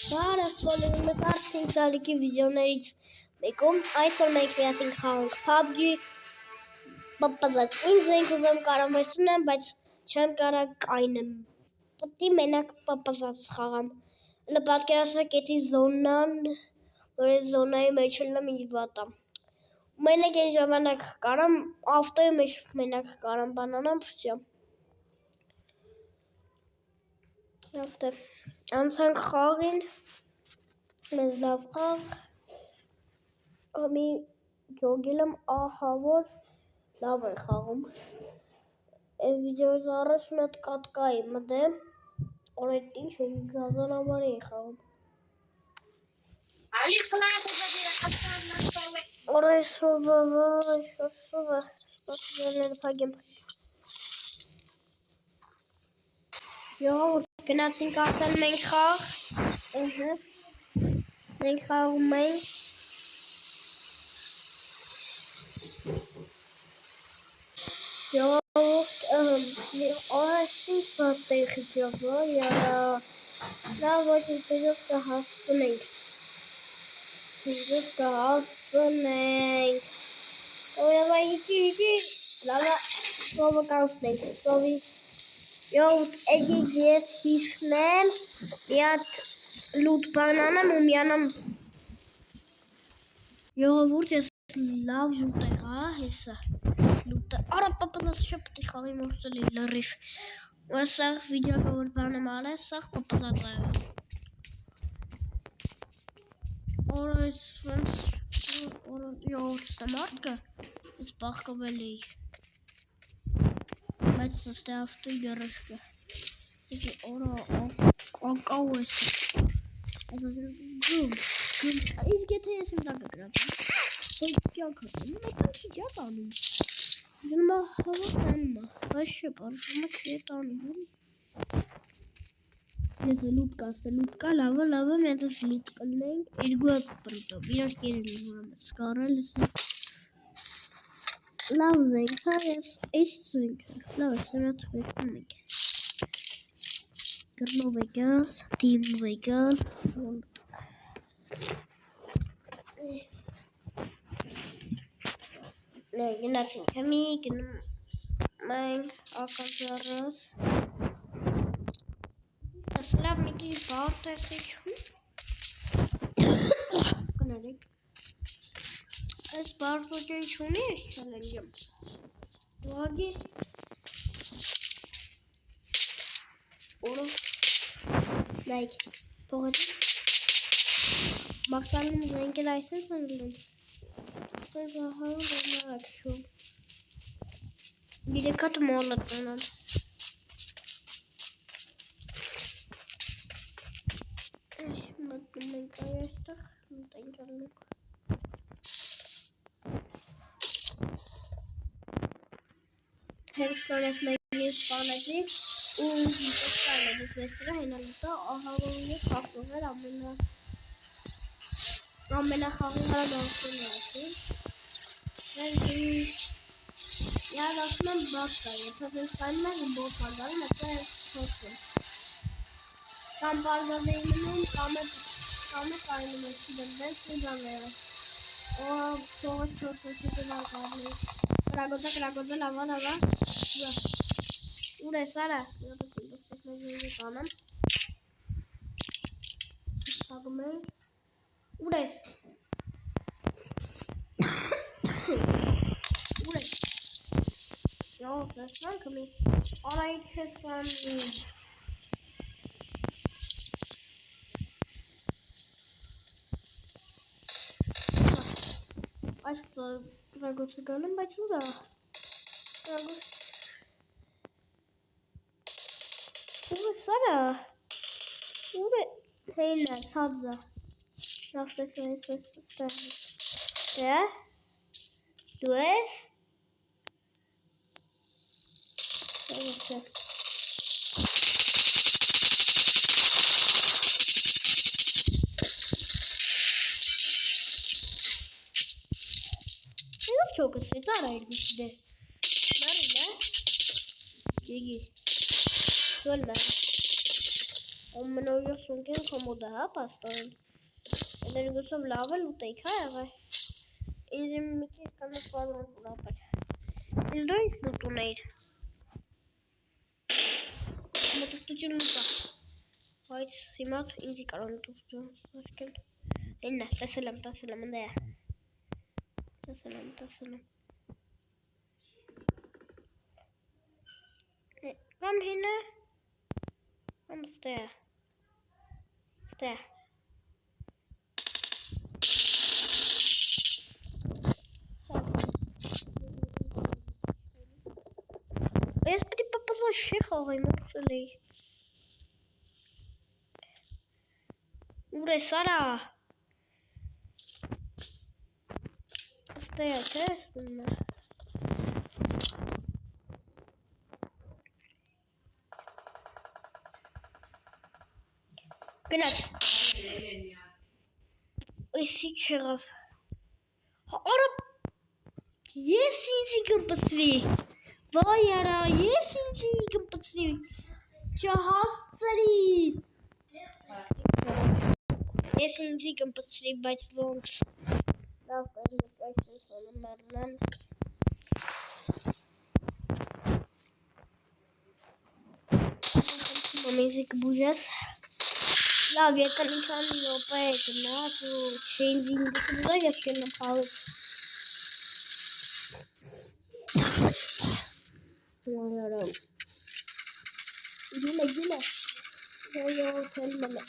Բարև բոլորին, մեզ արդեն սալիկի վիդեոներից մեկում այսօր մենք միասին խաղանք PUBG պապազած ինձ ենք ուզում կարամեսնեմ, բայց չեմ կարա կայնեմ պտի մենակ պապազած խաղամ Հլը պատկերացրեք էդի զոնան, որ այս զոնայի մեջ լեմ ինչ վատա Մենակ են ժամանակ կարամ, ավտոյի մեջ մենակ կարամ բանանամ, վսյա Ավտե Անցանք խաղին, մեզ լավ խաղ, ամի գյոգել եմ ահա որ լավ է խաղում, այս վիդեոյից առաջ մետ կատկայի մդեմ, որ այդ ինչ է գազանավարի է խաղում Որ այս սովը վայ, սովը, սպասիզերները պագեմ Յող գնացինք արդեն մենք խաղ, մենք խաղում ենք Յող այս ինչ տեղի ճավա, լավ ոչ ինտերով կհասցնենք Ինձ կհասցնենք Օրավա հիճի, լավա սովը կանցնենք, սովի Յող էգիք ես հիշնեմ, միատ լուտ բանանեմ ու միանամ Յողովուրդ ես լավ լուտ եղա, հեսա լուտը, արա պապազած շպտի խաղի մորսել էի լրիվ ու ասաղ վիդյակը որ բանեմ ալ է, սաղ պապազած է Որ այս ոնց, յող ստամարդկը, ես բաղկովել էի Բայց սստե ավտո գերաշկը Եկի օրա ակավ ես Այս ասել գում Իսկ եթե ես իմ տակը կրակեմ Դե կյանք հատում, մեկան չի ջատ անում Դնմա հավոք տանումա, բայց չէ պարսումա չի է տանում Ես լուտ կաստը լուտ կա, լավը մետ ես լուտ կլնենք Իրգու է պրիտով, իրար կերել եմ համես կարել ես Լավ զենք հա ես, այս զենք լավ ես սրատ վեկում եք Գրնով եկալ, թիմով եկալ Գնացինք հմի, գնում մենք ականջարըս Սրավ մի կիչ բարդ ես իչում Կներեք Այս բարդ ոճը ինչ ունի ես չալենգեմ Ուղագի Որով Նայք, պողեցի Մաղթանում զենքել այսպես են լում Այս ահարում դերնարակ շում Իրեկատ մոլըտ նանան Մտնում ենք այստեղ, մտենք ալնենք Հենց նորես մեկին սպանեցի ու սպանեց ես մեր սրա հենալուտա ահարում ես խաղթողեր ամենախաղի հարադանսում ասին Եվ ասում եմ բատ կա, եթե ես կայնում եմ բոտ պարգարում, եթե ես փոցում Կամ պարգավեի մնում, կամ է կայնում ես չիդեմ, դենց մի բան վերը Փողոց չորսոցի դվար կարնի Կրագոծա, լավա Ուր ես արա, յոտս մեզ նույնի կանեմ Սաղում ենք Ուր ես Յող, դեսնանք մի Արայիք ես անում Այս պրագոցը գալում, բայց ուրա Ուր է սարա Ուր է Հեյնը, սաբզա Նախտես այս ստեղնի Դե Դու ես Եվ չոքս է տարա իրգուց դե Մարին է Եգի Սոլնա Ամենօրյա սունկեն կոմոդը, հա, պաստորեն։ Էներգոսով լավ էլ ուտեիք, հա, եղել։ Ինձ մի քիչ կանապարուն ապար։ Իսկ դու ինչ ուտ ունեիր։ Մոտստություն ուտա։ Բայց հիմա ինձի կարող մոտստություն սարքել։ Իննա, տեսել եմ, ընդ է։ Տեսել եմ։ Կամ հինը, կամ ստե։ Ես պետք է պապազա չի խաղայ մոքսել էի։ Ուր է Սարա։ Ստե, թե։ Գնաց։ Էսի չեղավ։ Արա ես ինձի կմպցրի։ Վայ արա, ես ինձի կմպցրի։ Չհասցրի։ Ես ինձի կմպցրի, բայց ոնց։ Լավ կարելի է այսպես մեռնեմ։ Ինձի կբուժես։ Լավ, եկան մի քանի րոպե գնաց ու չինձի ինձի ես կենամ խաղից։ Գինը։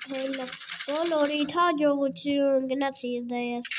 Հելը։ Բոլորիդ հաջողություն գնացի ես դե ես։